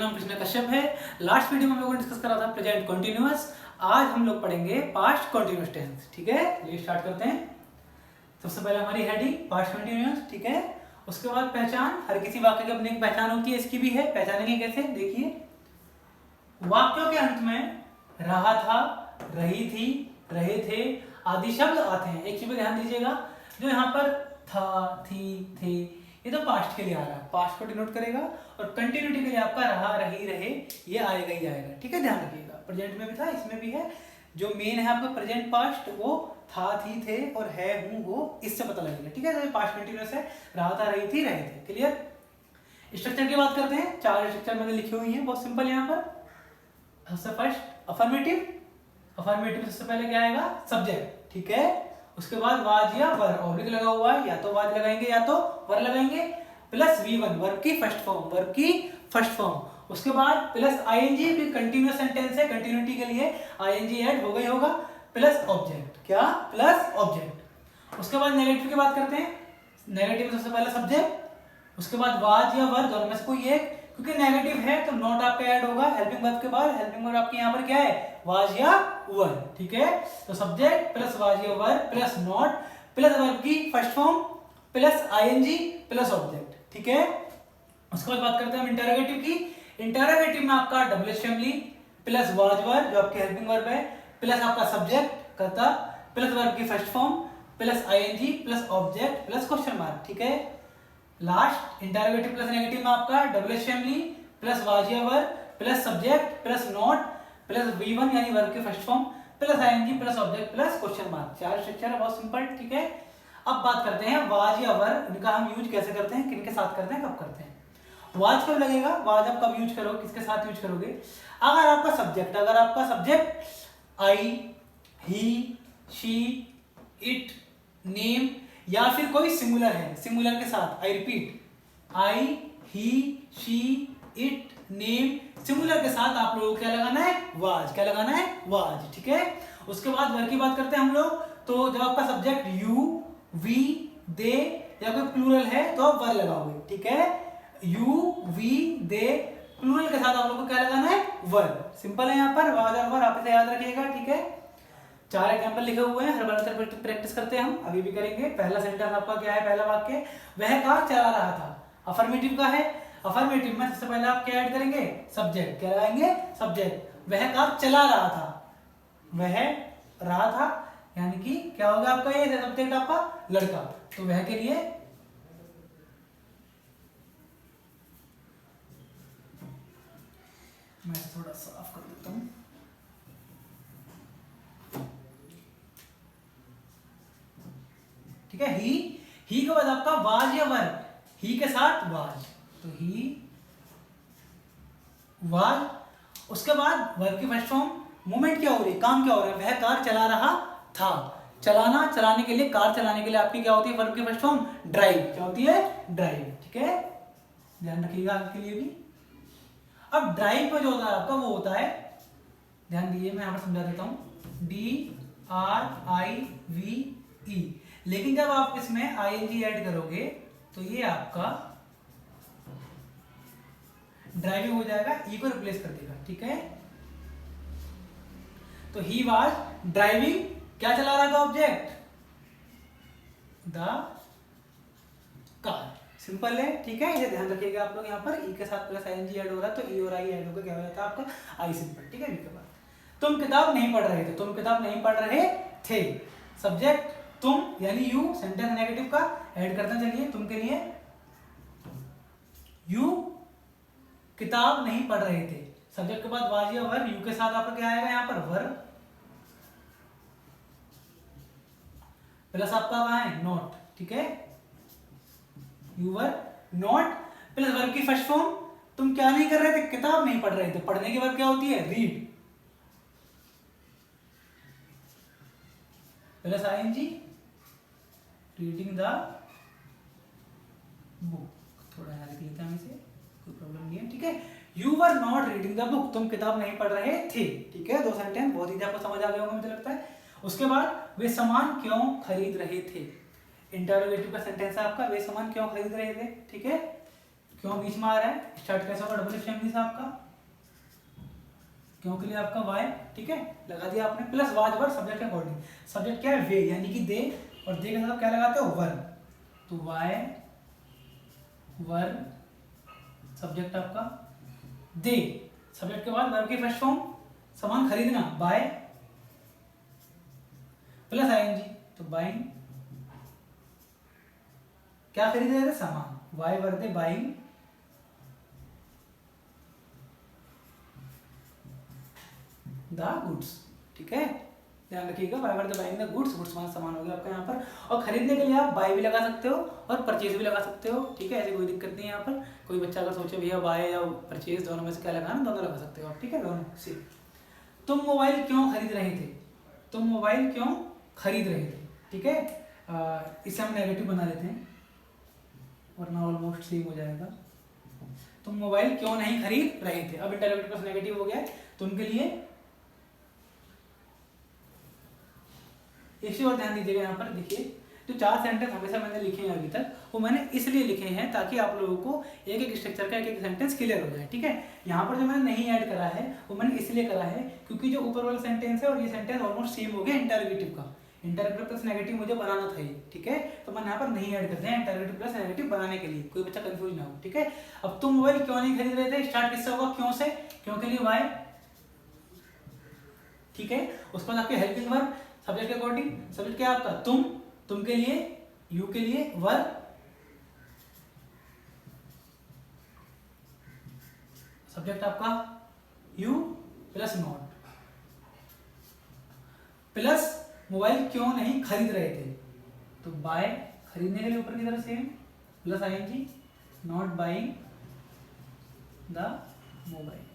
नाम कृष्णा कश्यप है। Last video में हम लोगों ने डिस्कस करा था प्रेजेंट कंटिन्यूअस। आज हम लोग पढ़ेंगे पास्ट कंटिन्यूअस टेंस। ठीक है, चलिए स्टार्ट करते हैं। सबसे पहले हमारी हेडिंग पास्ट कंटिन्यूअस। ठीक है, उसके बाद पहचान। हर किसी वाक्य की अपनी एक पहचान होती है, इसकी भी है। पहचानेंगे कैसे, देखिए। वाक्यों के अंत में रहा था, रही थी, रहे थे आदि शब्द आते हैं। एक चीज पे ध्यान दीजिएगा, जो यहाँ पर था, थी, थे, ये तो पास्ट के लिए आ रहा है, पास्ट को डिनोट करेगा। और कंटिन्यूटी के लिए आपका रहा, रही, रहे, ये आएगा ही आएगा। ठीक है, ध्यान रखिएगा। प्रेजेंट में भी था, इसमें भी है। जो मेन है आपका प्रेजेंट पास्ट, वो था, थी, थे और है, हूं, वो, इससे पता लगेगा। ठीक है, तो पास्ट कंटिन्यूअस है, रहा था, रही थी, रहे थे। क्लियर। स्ट्रक्चर की बात करते हैं। 4 स्ट्रक्चर मैंने लिखी हुई है, बहुत सिंपल। यहाँ पर सबसे फर्स्ट अफर्मेटिव। अफर्मेटिव में सबसे पहले क्या आएगा, सब्जेक्ट। ठीक है, उसके बाद वाज या वर, ऑब्लिक लगा हुआ है, या तो वाज लगाएंगे या तो वर लगाएंगे, प्लस V1 वर्ब की फर्स्ट फॉर्म, वर्ब की फर्स्ट फॉर्म। उसके बाद प्लस आईएनजी, फिर कंटीन्यूअस सेंटेंस है, कंटिन्यूटी के लिए आईएनजी ऐड हो गई होगा, प्लस ऑब्जेक्ट। क्या, प्लस ऑब्जेक्ट। उसके बाद नेगेटिव की बात करते हैं। नेगेटिव में सबसे पहले सब्जेक्ट, उसके बाद वाज या वर, दोनों में से कोई एक। क्योंकि नेगेटिव है तो नॉट आपका ऐड होगा हेल्पिंग वर्ब के बाद। हेल्पिंग वर्ब आपके यहाँ पर क्या है, वाज या वर। ठीक है, तो सब्जेक्ट प्लस वाज या were plus not plus verb की first form plus ING plus object. ठीक है, उसके बाद बात करते हैं हम इंटरोगेटिव की। इंटरोगेटिव में आपका double assembly plus was were, जो आपकी हेल्पिंग वर्ब है, प्लस आपका सब्जेक्ट कर्ता प्लस वर्ब की first form plus ING plus object plus question mark. ठीक है, लास्ट इंटरोगेटिव प्लस नेगेटिव में आपका डबल असेंबली प्लस वाज या were plus subject plus not plus V1 यानी वर्ब की first form plus ING plus object plus question mark. 4 structure है, बहुत simple. ठीक है, अब बात करते हैं वाज या वर, इनका हम यूज कैसे करते हैं, किनके साथ करते हैं, कब करते हैं। वाज कब लगेगा, वाज आप कब यूज करोगे, किसके साथ यूज करोगे। अगर आपका subject I, he, she, it, name या फिर कोई सिंगुलर है, सिंगुलर के साथ, I repeat, I, he, she, it, name, singular के साथ आप लोगों को क्या लगाना है, वाज। क्या लगाना है, वाज। ठीक है, उसके बाद वर की बात करते हैं हम लोग। तो जब आपका सब्जेक्ट यू, वी, दे या कोई प्लूरल है तो आप वर लगाओगे। ठीक है, यू, वी, दे प्लूरल के साथ आप लोगों को क्या लगाना है, वर। सिंपल है यहाँ पर वाज और वर, आप इसे याद रखिएगा। ठीक है, 4 एग्जांपल लिखे हुए हैं, हर बार प्रैक्टिस करते हैं हम, अभी भी करेंगे। पहला सेंटेंस आपका क्या है, पहला वाक्य, वह कार चला रहा था, अफर्मेटिव का है। अफर्मेटिव में सबसे पहले आप क्या ऐड करेंगे, सब्जेक्ट। क्या लगाएंगे, सब्जेक्ट। वह कार चला रहा था, वह रहा था यानी कि क्या होगा आपका, ये सब्जेक्ट आपका लड़का, तो वह के लिए मैं थोड़ा साफ कर देता हूं। ठीक है, ही के बाद आपका वाज या वर, ही के साथ वाज, तो ही, वाज। उसके बाद वर्ब की फर्स्ट फॉर्म, मूवमेंट क्या हो रही है, काम क्या हो रहा है, वह कार चला रहा था। चलाना, चलाने के लिए, कार चलाने के लिए आपकी क्या होती है, वर्ब की फर्स्ट फॉर्म ड्राइव। क्या होती है, ड्राइव। ठीक है, ध्यान रखिएगा आपके लिए भी। अब ड्राइव पे जो होता है आपका, वो होता है, ध्यान दीजिए, मैं यहां पर समझा देता हूं, DRIVE। लेकिन जब आप इसमें आईएनजी ऐड करोगे तो ये आपका ड्राइविंग हो जाएगा, ई को रिप्लेस कर देगा। ठीक है, तो ही वाज ड्राइविंग, क्या चला रहा था, ऑब्जेक्ट, द कार। सिंपल है। ठीक है, इसे ध्यान रखिएगा आप लोग। यहाँ पर ई के साथ प्लस आईएनजी ऐड हो रहा है तो ई और आई ऐड होकर क्या हो जाता है आपका, आई सिंपल। ठीक है, वी के बाद तुम किताब नहीं पढ़ रहे थे, तुम किताब नहीं पढ़ रहे थे, सब्जेक्ट तुम यानी यू, सेंटेंस नेगेटिव का ऐड करते हैं। चलिए, तुम के लिए यू किताब नहीं पढ़ रहे थे, सब्जेक्ट के बाद वाज या वर, यू के साथ आपका क्या आएगा यहाँ पर, वर, प्लस आपका कहां है, नॉट। ठीक है, you were not plus verb की फर्स्ट फॉर्म, तुम क्या नहीं कर रहे थे, किताब नहीं पढ़ रहे थे, पढ़ने की वर्ब क्या होती है, read, plus ING, reading the book. थोड़ा यहाँ लिख लेते हैं इसे, कोई प्रॉब्लम नहीं है। ठीक है, you were not reading the book, तुम किताब नहीं पढ़ रहे थे। ठीक है, 2 सेंटेंस बहुत ही आपको समझ आ गया होगा मुझे लगता है। उसके बाद वे सामान क्यों खरीद रहे थे, इंटरोगेटिव का सेंटेंस है आपका, वे सामान क्यों खरीद रहे थे। ठीक है, क्यों बीच में आ रहा है, स्टार्ट कैसे होगा, डबल फैमिली से आपका, क्यों के लिए आपका वाई, ठीक है, लगा दिया आपने, प्लस वाज वर सब्जेक्ट के अकॉर्डिंग, सब्जेक्ट क्या है वे यानी कि दे, और दे के साथ क्या लगाते हो वर, तो वाई वर सब्जेक्ट आपका दे, सब्जेक्ट के बाद वर्ब की फर्स्ट फॉर्म सामान खरीदना बाय प्लस आईएनजी, तो बाइंग, क्या खरीद रहे थे सामान, why were they buying the goods, ठीक है, ध्यान रखिएगा, why were the buying the goods, goods सामान हो गया आपका यहाँ पर, और खरीदने के लिए आप बाय भी लगा सकते हो और परचेज भी लगा सकते हो, ठीक है, ऐसी कोई दिक्कत नहीं है यहाँ पर, कोई बच्चा अगर सोचे भैया बाय या परचेज दोनों में से क्या लगाना, दोनों लगा सकते हो आप, ठीक है, दोनों से। तुम मोबाइल क्यों खरीद रहे थे, तुम मोबाइल क्यों खरीद रहे थे, ठीक है, इसे हम नेगेटिव बना देते हैं वरना ऑलमोस्ट सेम हो जाएगा, तुम मोबाइल क्यों नहीं खरीद रहे थे, अब इंटररोगेटिव प्लस नेगेटिव हो गया है, तुम के लिए, इसी और ध्यान दीजिएगा यहाँ पर, देखिए जो 4 सेंटेंस हमेशा मैंने लिखे हैं अभी तक, वो मैंने इसलिए लिखे हैं ताकि आप लोगों को एक एक स्ट्रक्चर का एक एक सेंटेंस क्लियर हो जाए, ठीक है, यहाँ पर जो मैंने नहीं ऐड करा है वो मैंने इसलिए करा है क्योंकि जो ऊपर वाला सेंटेंस है और ये सेंटेंस ऑलमोस्ट सेम हो गया इंटररोगेटिव का, इंटररोगेटिव प्लस नेगेटिव मुझे बनाना था ये, ठीक है, तो मैंने यहाँ पर नहीं ऐड करते हैं इंटररोगेटिव प्लस नेगेटिव बनाने के लिए, कोई बच्चा कंफ्यूज ना हो, ठीक है। अब तुम मोबाइल क्यों नहीं खरीद रहे थे, स्टार्ट किससे होगा, क्यों से, क्यों के लिए वाई, ठीक है, उसके बाद आपके हेल्पिंग वर्ब सब्जेक्ट के अकॉर्डिंग, सब्जेक्ट क्या है आपका तुम के लिए, यू के लिए वर्ब, सब्जेक्ट आपका you plus not, plus mobile क्यों नहीं खरीद रहे थे, तो बाय खरीदने के लिए ऊपर की तरफ same plus ING, not buying the mobile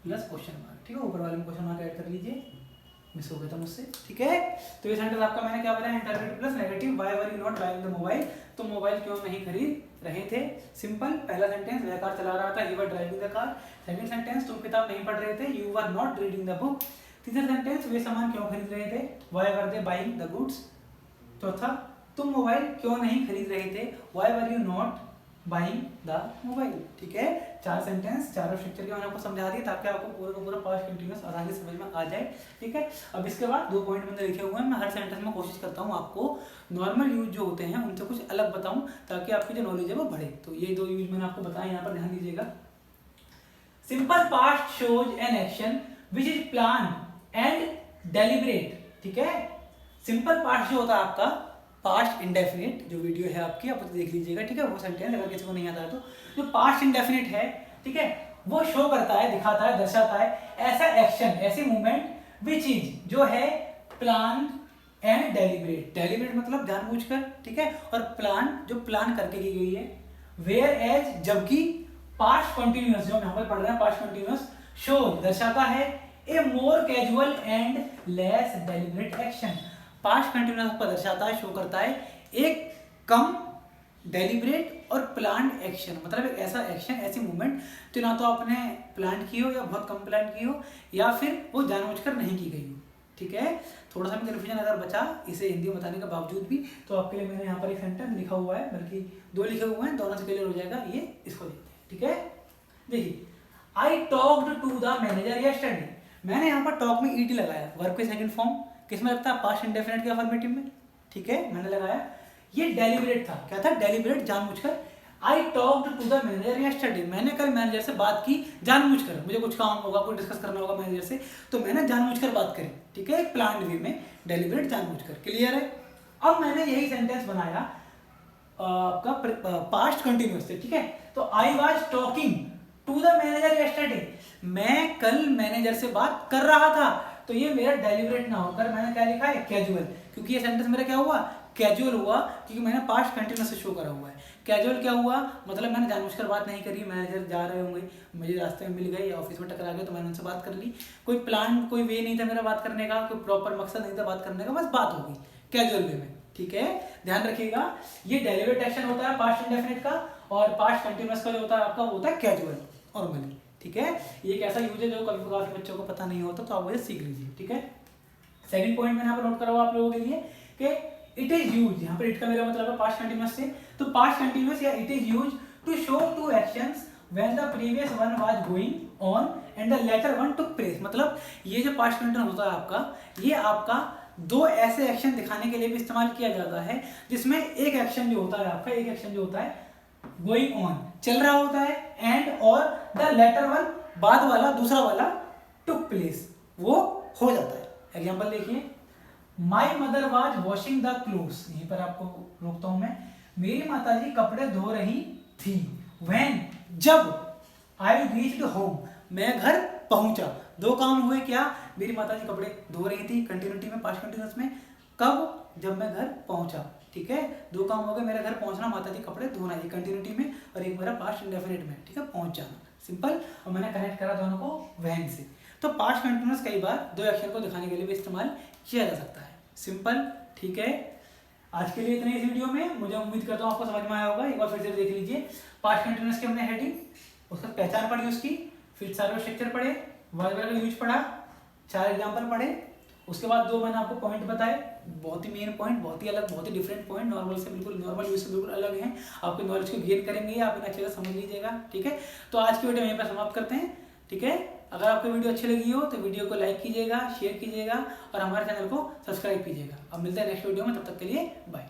plus question mark, ठीक है, ऊपर वाले में क्वेश्चन मार्क ऐड कर लीजिए, मिस हो गया था मुझसे, ठीक है, तो ये सेंटेंस आपका मैंने क्या बताया, interrogative plus negative, why were you not buying the mobile, तो मोबाइल क्यों नहीं खरीद रहे थे, सिंपल, पहला सेंटेंस वह कार चला रहा था, he were driving the car, second sentence तुम किताब नहीं पढ़ रहे थे, you were not reading the book, तीसरा सेंटेंस वे सामान क्यों खरीद रहे थे, why were they buying the goods, चौथा तुम मोबाइल क्यों नहीं खरीद रहे थे, why were you not buying the mobile, ठीक है, 4 सेंटेंस, चारों स्ट्रक्चर के मैंने आपको समझा दिया ताकि आपको पूरा का पूरा पास्ट कंटीन्यूअस आसानी से समझ में आ जाए, ठीक है। अब इसके बाद 2 पॉइंट मैंने लिखे हुए हैं, मैं हर सेंटेंस में कोशिश करता हूँ आपको नॉर्मल यूज जो होते हैं उनसे कुछ अलग बताऊं ताकि आपकी जो नॉलेज है वो बढ़े, तो ये 2 यूज मैंने आपको बताया, यहाँ पर ध्यान दीजिएगा। Simple past shows an action which is plan and deliberate, ठीक है, सिंपल पास्ट जो होता है आपका, पास्ट इंडेफिनिट जो वीडियो है आपकी आप तो देख लीजिएगा, ठीक है, वो सेंटेंस अगर किसी को नहीं आता है तो जो पास्ट इंडेफिनिट है, ठीक है, वो शो करता है, दिखाता है, दर्शाता है ऐसा एक्शन, ऐसी मूवमेंट विच इज जो है प्लान एंड डेलिब्रेट, डेलिब्रेट मतलब जानबूझकर, ठीक है, और प्लान जो प्लान करके की गई है, वेयर एज जबकि पास्ट कंटिन्यूअस जो हम यहाँ पर पढ़ रहे हैं, पास्ट कंटिन्यूअस शो दर्शाता है a more casual and less deliberate action, past continuous को दर्शाता है, शो करता है एक कम डेलिब्रेट और प्लान्ड एक्शन, मतलब एक ऐसा एक्शन, ऐसी मूवमेंट जो ना तो आपने प्लान की हो या बहुत कम प्लान की हो या फिर वो जानबूझकर नहीं की गई हो, ठीक है। थोड़ा सा भी कन्फ्यूजन अगर बचा इसे हिंदी में बताने के बावजूद भी तो आपके लिए मैंने यहाँ पर एक सेंटेंस लिखा हुआ है, बल्कि 2 लिखे हुए हैं, दोनों से क्लियर हो जाएगा, ये इसको देखते हैं, ठीक है। देखिए, I talked to the manager yesterday, मैंने यहाँ पर टॉक में ईडी लगाया, वर्ब के सेकंड फॉर्म किसमें लगता है, पास्ट इंडेफिनिट के अफर्मेटिव में, ठीक है, मैंने लगाया, ये डेलिब्रेट था, क्या था, डेलिब्रेट, जानबूझकर, I talked to the manager yesterday, मैंने कल मैनेजर से बात की जानबूझकर, मुझे कुछ काम होगा, कोई डिस्कस करना होगा मैनेजर से, तो मैंने जानबूझकर बात करी, ठीक है, एक प्लान्ड वे में, डेलिब्रेट, जानबूझकर, क्लियर है। अब मैंने यही सेंटेंस बनाया आपका पास्ट कंटिन्यूअस से, ठीक है, तो I was talking to the manager yesterday, मैं कल मैनेजर से बात कर रहा था, तो ये मेरा डेलिब्रेट ना होकर मैंने क्या लिखा है, कैजुअल, क्योंकि ये सेंटेंस मेरा क्या हुआ, कैजुअल हुआ, क्योंकि मैंने पास्ट कंटिन्यूअस से शो करा हुआ है। कैजुअल क्या हुआ, मतलब मैंने जानबूझकर बात नहीं करी, मैनेजर जा रहे होंगे, मुझे रास्ते में मिल गए या ऑफिस में टकरा गए तो मैंने उनसे बात कर ली, कोई प्लान, कोई वे नहीं था मेरा बात करने का, कोई प्रॉपर मकसद नहीं था बात करने का, बस बात होगी कैजुअल वे में, ठीक है, ध्यान रखिएगा। ये डेलिब्रेट एक्शन होता है पास्ट इंडेफिनिट का, और पास्ट कंटिन्यूअस का जो होता है आपका वो होता है कैजुअल नॉर्मली, ठीक है। ये एक ऐसा यूज है जो कभी काफी बच्चों को पता नहीं होता, तो आप मुझे सीख लीजिए, ठीक है। सेकंड पॉइंट मैंने यहाँ पर नोट करा हुआ आप लोगों के लिए कि इट इज यूज, यहाँ पर इट का मेरा मतलब है पास्ट कंटिन्यूअस से, तो पास्ट कंटिन्यूअस या it is use to show two actions when the previous one was going on and the latter one took place. मतलब ये जो पास्ट कंटिन्यूअस होता है आपका, ये आपका दो ऐसे एक्शन दिखाने के लिए भी इस्तेमाल किया जाता है जिसमें एक एक्शन जो होता है आपका, एक एक्शन जो होता है गोइंग ऑन चल रहा होता है, एंड और द लेटर वन बाद वाला दूसरा वाला टुक प्लेस वो हो जाता है। एग्जाम्पल देखिए, my mother was washing the clothes, यहीं पर आपको रोकता हूं मैं, मेरी माताजी कपड़े धो रही थी, व्हेन जब आई रीच्ड होम, मैं घर पहुंचा। दो काम हुए, क्या, मेरी माताजी कपड़े धो रही थी कंटिन्यूटी में, पास्ट कंटिन्यूअस में, कब, जब मैं घर पहुंचा। ठीक है, दो काम हो गए, मेरा घर पहुंचना, माताजी कपड़े धोना, ये कंटिन्यूटी में, और एक मेरा पास्ट इंडेफिनिट में, ठीक है, पहुंच जाना, सिंपल। और मैंने कनेक्ट करा दोनों को व्हेन से। तो पास्ट कंटिन्यूअस कई बार दो एक्शन को दिखाने के लिए भी इस्तेमाल किया जा सकता है, सिंपल। ठीक है, आज के लिए इतना इस वीडियो में, मुझे उम्मीद करता हूँ आपको समझ में आया होगा। एक बार फिर से देख लीजिए, पास्ट कंटिन्यूअस की हमने हेडिंग, उसका पहचान पढ़ी उसकी, फिर सारे स्ट्रक्चर पढ़े, वर्ब का यूज पढ़ा, 4 एग्जाम्पल पढ़े, उसके बाद 2 मैंने आपको पॉइंट बताए, बहुत ही मेन पॉइंट, बहुत ही अलग, बहुत ही डिफरेंट पॉइंट, नॉर्मल से बिल्कुल, नॉर्मल यूज से बिल्कुल अलग हैं, आपके नॉलेज को गेन करेंगे, आप इन्हें अच्छे से समझ लीजिएगा। ठीक है, तो आज की वीडियो यहीं पर समाप्त करते हैं। ठीक है, अगर आपको वीडियो अच्छी लगी हो तो वीडियो को लाइक कीजिएगा, शेयर कीजिएगा और हमारे चैनल को सब्सक्राइब कीजिएगा। अब मिलते हैं नेक्स्ट वीडियो में, तब तक के लिए बाय।